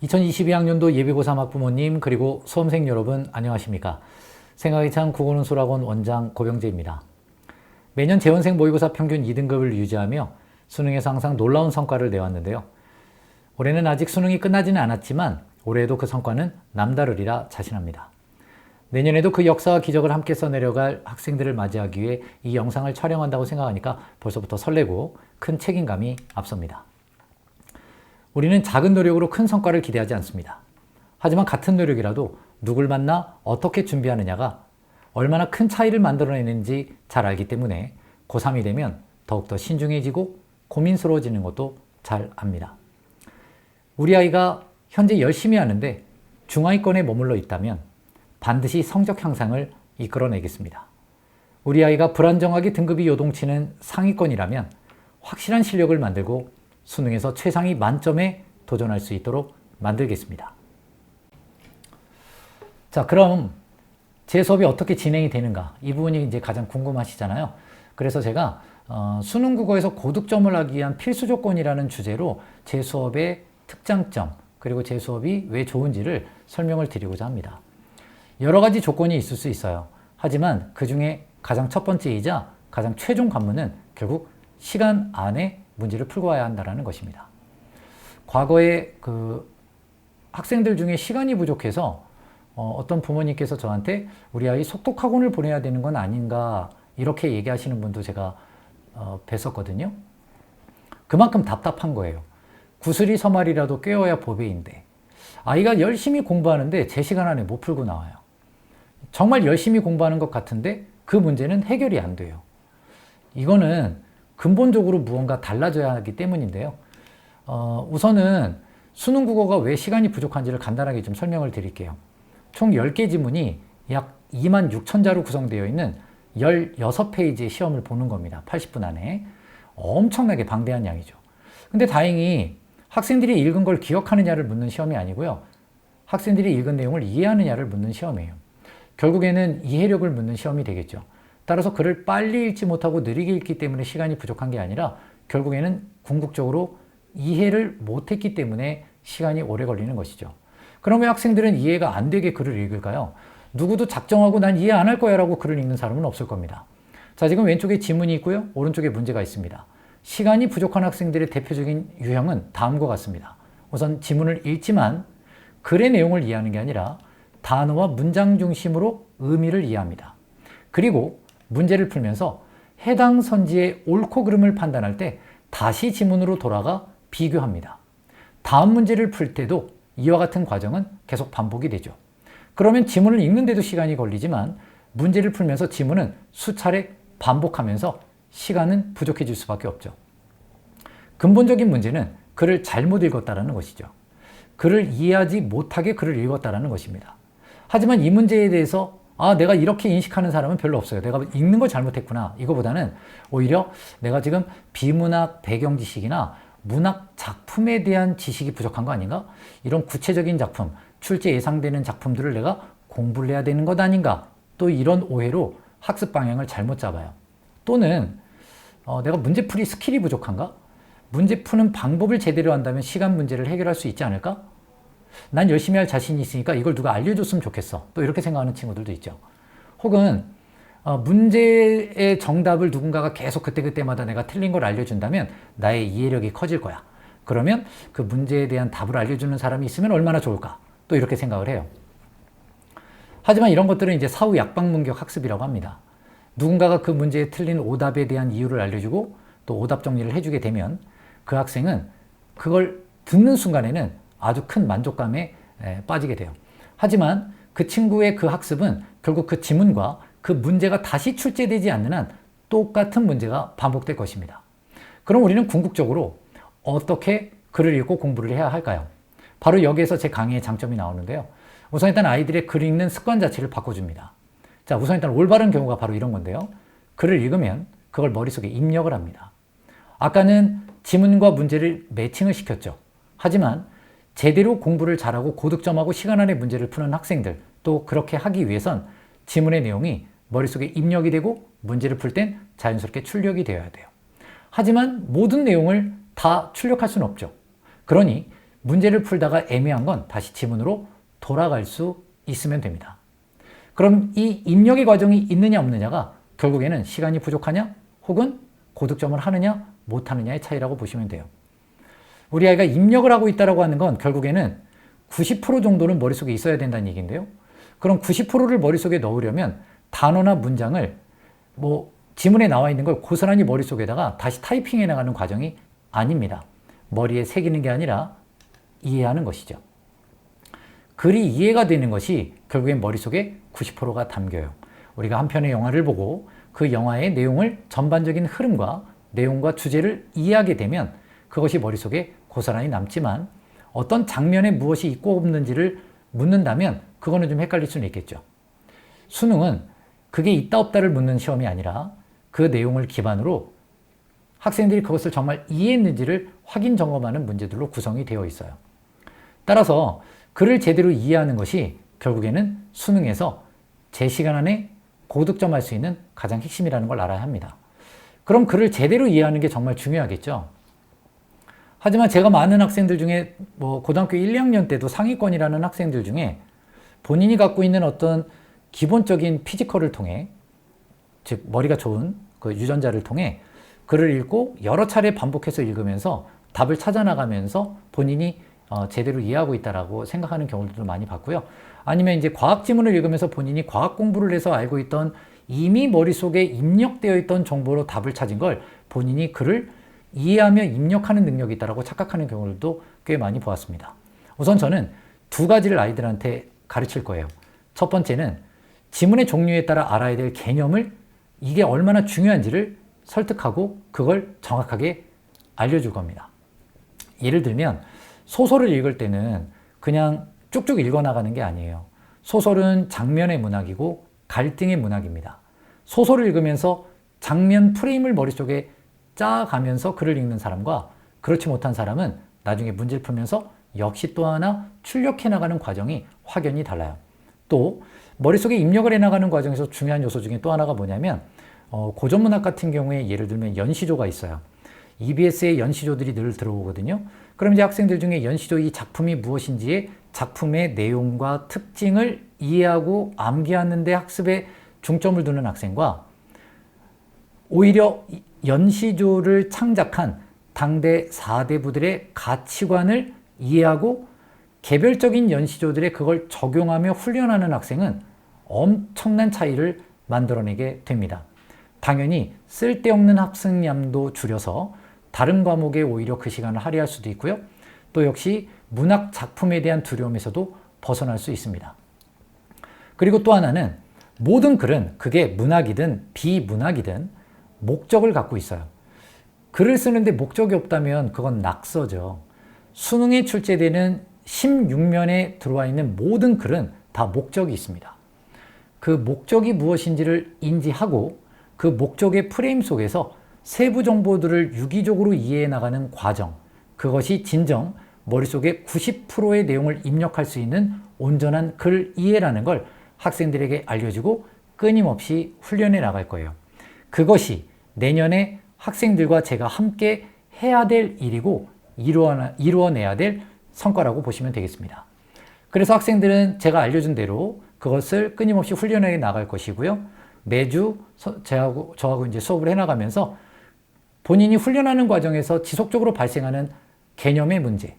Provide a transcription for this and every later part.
2022학년도 예비고3 학부모님 그리고 수험생 여러분 안녕하십니까? 생각이 찬 국어는 수학원 원장 고병재입니다. 매년 재원생 모의고사 평균 2등급을 유지하며 수능에서 항상 놀라운 성과를 내왔는데요. 올해는 아직 수능이 끝나지는 않았지만 올해에도 그 성과는 남다르리라 자신합니다. 내년에도 그 역사와 기적을 함께 써내려갈 학생들을 맞이하기 위해 이 영상을 촬영한다고 생각하니까 벌써부터 설레고 큰 책임감이 앞섭니다. 우리는 작은 노력으로 큰 성과를 기대하지 않습니다. 하지만 같은 노력이라도 누굴 만나 어떻게 준비하느냐가 얼마나 큰 차이를 만들어내는지 잘 알기 때문에 고3이 되면 더욱더 신중해지고 고민스러워지는 것도 잘 압니다. 우리 아이가 현재 열심히 하는데 중하위권에 머물러 있다면 반드시 성적 향상을 이끌어내겠습니다. 우리 아이가 불안정하게 등급이 요동치는 상위권이라면 확실한 실력을 만들고 수능에서 최상위 만점에 도전할 수 있도록 만들겠습니다. 자, 그럼 제 수업이 어떻게 진행이 되는가? 이 부분이 이제 가장 궁금하시잖아요. 그래서 제가 수능 국어에서 고득점을 하기 위한 필수 조건이라는 주제로 제 수업의 특장점 그리고 제 수업이 왜 좋은지를 설명을 드리고자 합니다. 여러 가지 조건이 있을 수 있어요. 하지만 그 중에 가장 첫 번째이자 가장 최종 관문은 결국 시간 안에 문제를 풀고 와야 한다는 것입니다. 과거에 학생들 중에 시간이 부족해서 어떤 부모님께서 저한테 우리 아이 속독학원을 보내야 되는 건 아닌가 이렇게 얘기하시는 분도 제가 뵀었거든요. 그만큼 답답한 거예요. 구슬이 서말이라도 꿰어야 보배인데 아이가 열심히 공부하는데 제 시간 안에 못 풀고 나와요. 정말 열심히 공부하는 것 같은데 그 문제는 해결이 안 돼요. 이거는 근본적으로 무언가 달라져야 하기 때문인데요. 우선은 수능 국어가 왜 시간이 부족한지를 간단하게 좀 설명을 드릴게요. 총 10개 지문이 약 26,000자로 구성되어 있는 16페이지의 시험을 보는 겁니다. 80분 안에. 엄청나게 방대한 양이죠. 근데 다행히 학생들이 읽은 걸 기억하느냐를 묻는 시험이 아니고요. 학생들이 읽은 내용을 이해하느냐를 묻는 시험이에요. 결국에는 이해력을 묻는 시험이 되겠죠. 따라서 글을 빨리 읽지 못하고 느리게 읽기 때문에 시간이 부족한 게 아니라 결국에는 궁극적으로 이해를 못했기 때문에 시간이 오래 걸리는 것이죠. 그러면 학생들은 이해가 안 되게 글을 읽을까요? 누구도 작정하고 난 이해 안 할 거야 라고 글을 읽는 사람은 없을 겁니다. 자, 지금 왼쪽에 지문이 있고요. 오른쪽에 문제가 있습니다. 시간이 부족한 학생들의 대표적인 유형은 다음과 같습니다. 우선 지문을 읽지만 글의 내용을 이해하는 게 아니라 단어와 문장 중심으로 의미를 이해합니다. 그리고 문제를 풀면서 해당 선지의 옳고 그름을 판단할 때 다시 지문으로 돌아가 비교합니다. 다음 문제를 풀 때도 이와 같은 과정은 계속 반복이 되죠. 그러면 지문을 읽는데도 시간이 걸리지만 문제를 풀면서 지문은 수차례 반복하면서 시간은 부족해질 수밖에 없죠. 근본적인 문제는 글을 잘못 읽었다는 것이죠. 글을 이해하지 못하게 글을 읽었다는 것입니다. 하지만 이 문제에 대해서 내가 이렇게 인식하는 사람은 별로 없어요. 내가 읽는 걸 잘못했구나. 이거보다는 오히려 내가 지금 비문학 배경 지식이나 문학 작품에 대한 지식이 부족한 거 아닌가? 이런 구체적인 작품, 출제 예상되는 작품들을 내가 공부를 해야 되는 것 아닌가? 또 이런 오해로 학습 방향을 잘못 잡아요. 또는 내가 문제풀이 스킬이 부족한가? 문제 푸는 방법을 제대로 한다면 시간 문제를 해결할 수 있지 않을까? 난 열심히 할 자신이 있으니까 이걸 누가 알려줬으면 좋겠어. 또 이렇게 생각하는 친구들도 있죠. 혹은 문제의 정답을 누군가가 계속 그때그때마다 내가 틀린 걸 알려준다면 나의 이해력이 커질 거야. 그러면 그 문제에 대한 답을 알려주는 사람이 있으면 얼마나 좋을까? 또 이렇게 생각을 해요. 하지만 이런 것들은 이제 사후 약방문격 학습이라고 합니다. 누군가가 그 문제에 틀린 오답에 대한 이유를 알려주고 또 오답 정리를 해주게 되면 그 학생은 그걸 듣는 순간에는 아주 큰 만족감에 빠지게 돼요. 하지만 그 친구의 그 학습은 결국 그 지문과 그 문제가 다시 출제되지 않는 한 똑같은 문제가 반복될 것입니다. 그럼 우리는 궁극적으로 어떻게 글을 읽고 공부를 해야 할까요? 바로 여기에서 제 강의의 장점이 나오는데요. 우선 일단 아이들의 글 읽는 습관 자체를 바꿔줍니다. 자, 우선 일단 올바른 경우가 바로 이런 건데요. 글을 읽으면 그걸 머릿속에 입력을 합니다. 아까는 지문과 문제를 매칭을 시켰죠. 하지만 제대로 공부를 잘하고 고득점하고 시간 안에 문제를 푸는 학생들, 또 그렇게 하기 위해선 지문의 내용이 머릿속에 입력이 되고 문제를 풀 땐 자연스럽게 출력이 되어야 돼요. 하지만 모든 내용을 다 출력할 수는 없죠. 그러니 문제를 풀다가 애매한 건 다시 지문으로 돌아갈 수 있으면 됩니다. 그럼 이 입력의 과정이 있느냐 없느냐가 결국에는 시간이 부족하냐 혹은 고득점을 하느냐 못하느냐의 차이라고 보시면 돼요. 우리 아이가 입력을 하고 있다고 하는 건 결국에는 90% 정도는 머릿속에 있어야 된다는 얘기인데요. 그럼 90%를 머릿속에 넣으려면 단어나 문장을 지문에 나와 있는 걸 고스란히 머릿속에다가 다시 타이핑해 나가는 과정이 아닙니다. 머리에 새기는 게 아니라 이해하는 것이죠. 글이 이해가 되는 것이 결국엔 머릿속에 90%가 담겨요. 우리가 한 편의 영화를 보고 그 영화의 내용을 전반적인 흐름과 내용과 주제를 이해하게 되면 그것이 머릿속에 고스란히 남지만 어떤 장면에 무엇이 있고 없는지를 묻는다면 그거는 좀 헷갈릴 수는 있겠죠. 수능은 그게 있다 없다를 묻는 시험이 아니라 그 내용을 기반으로 학생들이 그것을 정말 이해했는지를 확인 점검하는 문제들로 구성이 되어 있어요. 따라서 글을 제대로 이해하는 것이 결국에는 수능에서 제 시간 안에 고득점할 수 있는 가장 핵심이라는 걸 알아야 합니다. 그럼 글을 제대로 이해하는 게 정말 중요하겠죠. 하지만 제가 많은 학생들 중에 고등학교 1, 2학년 때도 상위권이라는 학생들 중에 본인이 갖고 있는 어떤 기본적인 피지컬을 통해, 즉 머리가 좋은 그 유전자를 통해 글을 읽고 여러 차례 반복해서 읽으면서 답을 찾아 나가면서 본인이 제대로 이해하고 있다라고 생각하는 경우들도 많이 봤고요. 아니면 이제 과학 지문을 읽으면서 본인이 과학 공부를 해서 알고 있던 이미 머릿속에 입력되어 있던 정보로 답을 찾은 걸 본인이 글을 이해하며 입력하는 능력이 있다고 착각하는 경우들도 꽤 많이 보았습니다. 우선 저는 두 가지를 아이들한테 가르칠 거예요. 첫 번째는 지문의 종류에 따라 알아야 될 개념을 이게 얼마나 중요한지를 설득하고 그걸 정확하게 알려줄 겁니다. 예를 들면 소설을 읽을 때는 그냥 쭉쭉 읽어나가는 게 아니에요. 소설은 장면의 문학이고 갈등의 문학입니다. 소설을 읽으면서 장면 프레임을 머릿속에 짜가면서 글을 읽는 사람과 그렇지 못한 사람은 나중에 문제를 풀면서 역시 또 하나 출력해 나가는 과정이 확연히 달라요. 또 머릿속에 입력을 해나가는 과정에서 중요한 요소 중에 또 하나가 뭐냐면 고전문학 같은 경우에 예를 들면 연시조가 있어요. EBS의 연시조들이 늘 들어오거든요. 그럼 이제 학생들 중에 연시조 이 작품이 무엇인지의 작품의 내용과 특징을 이해하고 암기하는 데 학습에 중점을 두는 학생과 오히려 연시조를 창작한 당대 4대부들의 가치관을 이해하고 개별적인 연시조들의 그걸 적용하며 훈련하는 학생은 엄청난 차이를 만들어내게 됩니다. 당연히 쓸데없는 학습량도 줄여서 다른 과목에 오히려 그 시간을 할애할 수도 있고요. 또 역시 문학 작품에 대한 두려움에서도 벗어날 수 있습니다. 그리고 또 하나는 모든 글은 그게 문학이든 비문학이든 목적을 갖고 있어요. 글을 쓰는데 목적이 없다면 그건 낙서죠. 수능에 출제되는 16면에 들어와 있는 모든 글은 다 목적이 있습니다. 그 목적이 무엇인지를 인지하고 그 목적의 프레임 속에서 세부 정보들을 유기적으로 이해해 나가는 과정, 그것이 진정 머릿속에 90%의 내용을 입력할 수 있는 온전한 글 이해라는 걸 학생들에게 알려주고 끊임없이 훈련해 나갈 거예요. 그것이 내년에 학생들과 제가 함께 해야 될 일이고 이루어내야 될 성과라고 보시면 되겠습니다. 그래서 학생들은 제가 알려준 대로 그것을 끊임없이 훈련해 나갈 것이고요. 매주 저하고 이제 수업을 해나가면서 본인이 훈련하는 과정에서 지속적으로 발생하는 개념의 문제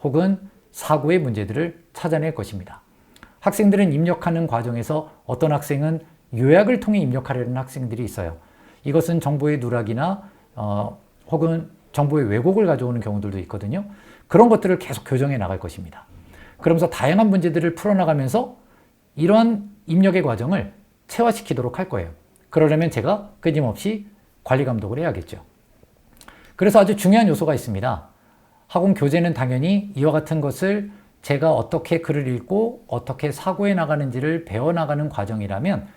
혹은 사고의 문제들을 찾아낼 것입니다. 학생들은 입력하는 과정에서 어떤 학생은 요약을 통해 입력하려는 학생들이 있어요. 이것은 정보의 누락이나 혹은 정보의 왜곡을 가져오는 경우들도 있거든요. 그런 것들을 계속 교정해 나갈 것입니다. 그러면서 다양한 문제들을 풀어나가면서 이러한 입력의 과정을 체화시키도록 할 거예요. 그러려면 제가 끊임없이 관리 감독을 해야겠죠. 그래서 아주 중요한 요소가 있습니다. 학원 교재는 당연히 이와 같은 것을 제가 어떻게 글을 읽고 어떻게 사고해 나가는지를 배워나가는 과정이라면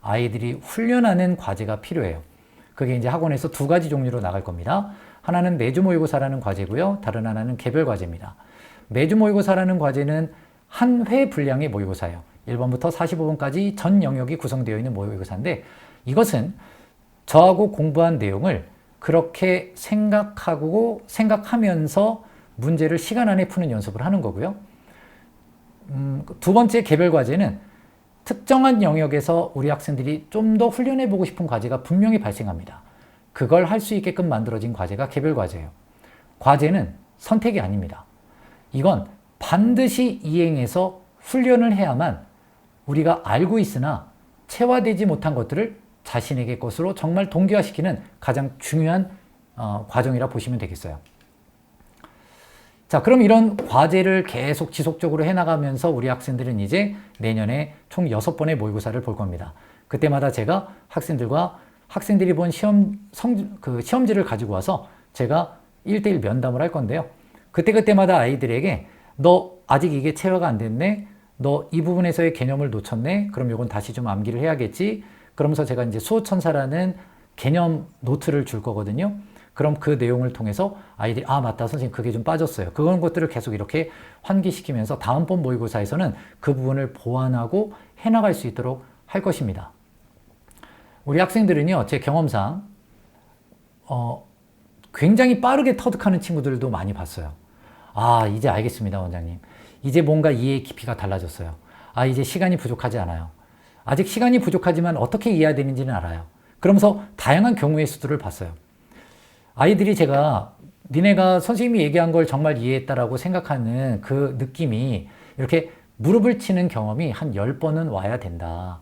아이들이 훈련하는 과제가 필요해요. 그게 이제 학원에서 두 가지 종류로 나갈 겁니다. 하나는 매주 모의고사라는 과제고요. 다른 하나는 개별 과제입니다. 매주 모의고사라는 과제는 한 회 분량의 모의고사예요. 1번부터 45번까지 전 영역이 구성되어 있는 모의고사인데 이것은 저하고 공부한 내용을 그렇게 생각하면서 문제를 시간 안에 푸는 연습을 하는 거고요. 두 번째 개별 과제는 특정한 영역에서 우리 학생들이 좀 더 훈련해 보고 싶은 과제가 분명히 발생합니다. 그걸 할 수 있게끔 만들어진 과제가 개별 과제예요. 과제는 선택이 아닙니다. 이건 반드시 이행해서 훈련을 해야만 우리가 알고 있으나 체화되지 못한 것들을 자신에게 것으로 정말 동기화시키는 가장 중요한 과정이라 보시면 되겠어요. 자, 그럼 이런 과제를 계속 지속적으로 해나가면서 우리 학생들은 이제 내년에 총 6번의 모의고사를 볼 겁니다. 그때마다 제가 학생들이 본 시험지를 가지고 와서 제가 1대1 면담을 할 건데요. 그때마다 아이들에게 너 아직 이게 체화가 안 됐네? 너 이 부분에서의 개념을 놓쳤네? 그럼 이건 다시 좀 암기를 해야겠지? 그러면서 제가 이제 수호천사라는 개념 노트를 줄 거거든요. 그럼 그 내용을 통해서 아이들이 아 맞다 선생님 그게 좀 빠졌어요. 그런 것들을 계속 이렇게 환기시키면서 다음번 모의고사에서는 그 부분을 보완하고 해나갈 수 있도록 할 것입니다. 우리 학생들은요 제 경험상 굉장히 빠르게 터득하는 친구들도 많이 봤어요. 아 이제 알겠습니다 원장님. 이제 뭔가 이해의 깊이가 달라졌어요. 아 이제 시간이 부족하지 않아요. 아직 시간이 부족하지만 어떻게 이해해야 되는지는 알아요. 그러면서 다양한 경우의 수들을 봤어요. 아이들이 제가 니네가 선생님이 얘기한 걸 정말 이해했다라고 생각하는 그 느낌이 이렇게 무릎을 치는 경험이 한 10번은 와야 된다.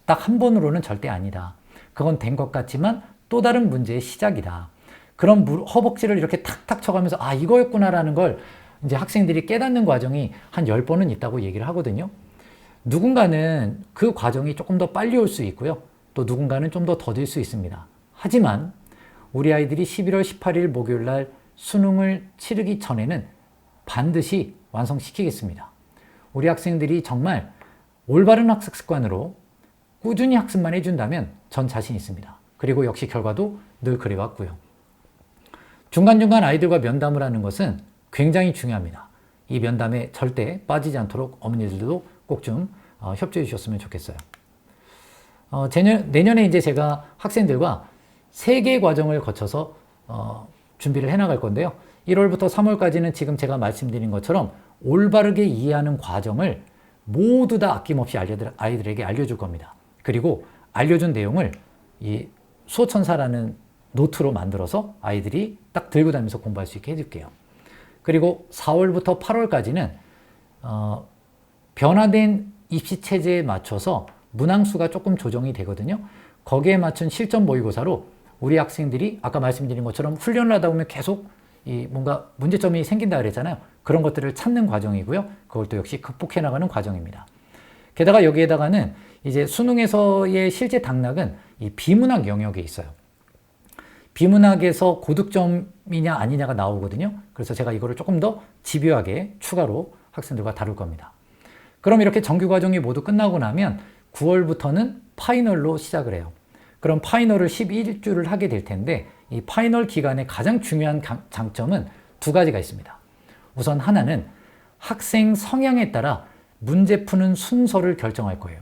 딱 한 번으로는 절대 아니다. 그건 된 것 같지만 또 다른 문제의 시작이다. 그런 허벅지를 이렇게 탁탁 쳐가면서 아 이거였구나라는 걸 이제 학생들이 깨닫는 과정이 한 10번은 있다고 얘기를 하거든요. 누군가는 그 과정이 조금 더 빨리 올 수 있고요. 또 누군가는 좀 더 더딜 수 있습니다. 하지만 우리 아이들이 11월 18일 목요일 날 수능을 치르기 전에는 반드시 완성시키겠습니다. 우리 학생들이 정말 올바른 학습 습관으로 꾸준히 학습만 해준다면 전 자신 있습니다. 그리고 역시 결과도 늘 그래왔고요. 중간중간 아이들과 면담을 하는 것은 굉장히 중요합니다. 이 면담에 절대 빠지지 않도록 어머니들도 꼭 좀 협조해 주셨으면 좋겠어요. 내년에 이제 제가 학생들과 3개의 과정을 거쳐서 준비를 해나갈 건데요. 1월부터 3월까지는 지금 제가 말씀드린 것처럼 올바르게 이해하는 과정을 모두 다 아낌없이 아이들에게 알려줄 겁니다. 그리고 알려준 내용을 이 수호천사라는 노트로 만들어서 아이들이 딱 들고 다니면서 공부할 수 있게 해줄게요. 그리고 4월부터 8월까지는 변화된 입시체제에 맞춰서 문항수가 조금 조정이 되거든요. 거기에 맞춘 실전 모의고사로 우리 학생들이 아까 말씀드린 것처럼 훈련을 하다 보면 계속 뭔가 문제점이 생긴다 그랬잖아요. 그런 것들을 찾는 과정이고요. 그걸 또 역시 극복해 나가는 과정입니다. 게다가 여기에다가는 이제 수능에서의 실제 당락은 이 비문학 영역에 있어요. 비문학에서 고득점이냐 아니냐가 나오거든요. 그래서 제가 이거를 조금 더 집요하게 추가로 학생들과 다룰 겁니다. 그럼 이렇게 정규 과정이 모두 끝나고 나면 9월부터는 파이널로 시작을 해요. 그럼 파이널을 11주를 하게 될 텐데 이 파이널 기간의 가장 중요한 장점은 2가지가 있습니다. 우선 하나는 학생 성향에 따라 문제 푸는 순서를 결정할 거예요.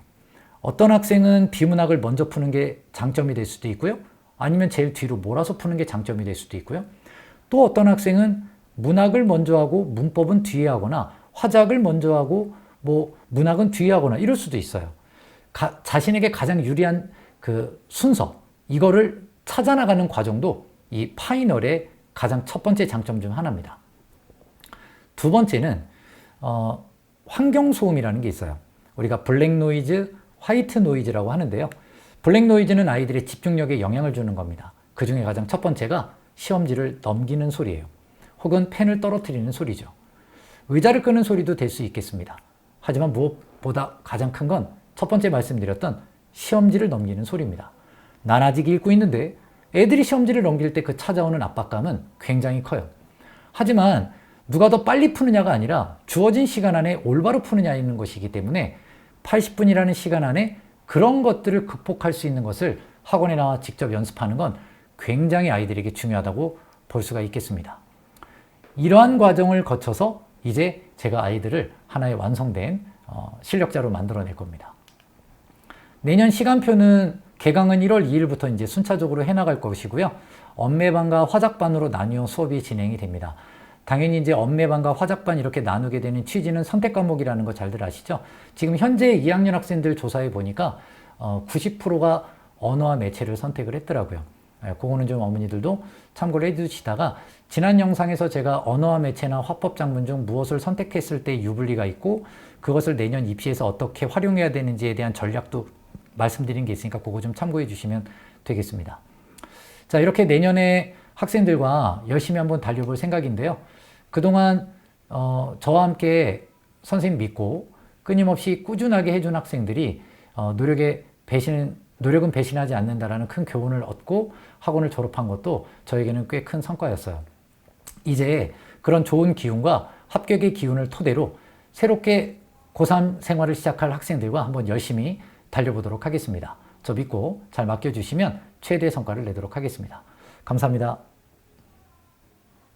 어떤 학생은 비문학을 먼저 푸는 게 장점이 될 수도 있고요. 아니면 제일 뒤로 몰아서 푸는 게 장점이 될 수도 있고요. 또 어떤 학생은 문학을 먼저 하고 문법은 뒤에 하거나 화작을 먼저 하고 문학은 뒤에 하거나 이럴 수도 있어요. 자신에게 가장 유리한 그 순서, 이거를 찾아나가는 과정도 이 파이널의 가장 첫 번째 장점 중 하나입니다. 두 번째는 환경소음이라는 게 있어요. 우리가 블랙 노이즈, 화이트 노이즈라고 하는데요. 블랙 노이즈는 아이들의 집중력에 영향을 주는 겁니다. 그 중에 가장 첫 번째가 시험지를 넘기는 소리예요. 혹은 펜을 떨어뜨리는 소리죠. 의자를 끄는 소리도 될 수 있겠습니다. 하지만 무엇보다 가장 큰 건 첫 번째 말씀드렸던 시험지를 넘기는 소리입니다. 난 아직 읽고 있는데 애들이 시험지를 넘길 때 그 찾아오는 압박감은 굉장히 커요. 하지만 누가 더 빨리 푸느냐가 아니라 주어진 시간 안에 올바로 푸느냐 있는 것이기 때문에 80분이라는 시간 안에 그런 것들을 극복할 수 있는 것을 학원에 나와 직접 연습하는 건 굉장히 아이들에게 중요하다고 볼 수가 있겠습니다. 이러한 과정을 거쳐서 이제 제가 아이들을 하나의 완성된 실력자로 만들어낼 겁니다. 내년 시간표는 개강은 1월 2일부터 이제 순차적으로 해나갈 것이고요. 언매반과 화작반으로 나뉘어 수업이 진행이 됩니다. 당연히 이제 엄매반과 화작반 이렇게 나누게 되는 취지는 선택 과목이라는 거 잘들 아시죠? 지금 현재 2학년 학생들 조사해 보니까 90%가 언어와 매체를 선택을 했더라고요. 그거는 좀 어머니들도 참고를 해두시다가 지난 영상에서 제가 언어와 매체나 화법 작문 중 무엇을 선택했을 때 유불리가 있고 그것을 내년 입시에서 어떻게 활용해야 되는지에 대한 전략도 말씀드린 게 있으니까 그거 좀 참고해 주시면 되겠습니다. 자, 이렇게 내년에 학생들과 열심히 한번 달려볼 생각인데요. 그동안 저와 함께 선생님 믿고 끊임없이 꾸준하게 해준 학생들이 노력은 배신하지 않는다라는 큰 교훈을 얻고 학원을 졸업한 것도 저에게는 꽤 큰 성과였어요. 이제 그런 좋은 기운과 합격의 기운을 토대로 새롭게 고3 생활을 시작할 학생들과 한번 열심히 달려보도록 하겠습니다. 저 믿고 잘 맡겨주시면 최대의 성과를 내도록 하겠습니다. 감사합니다.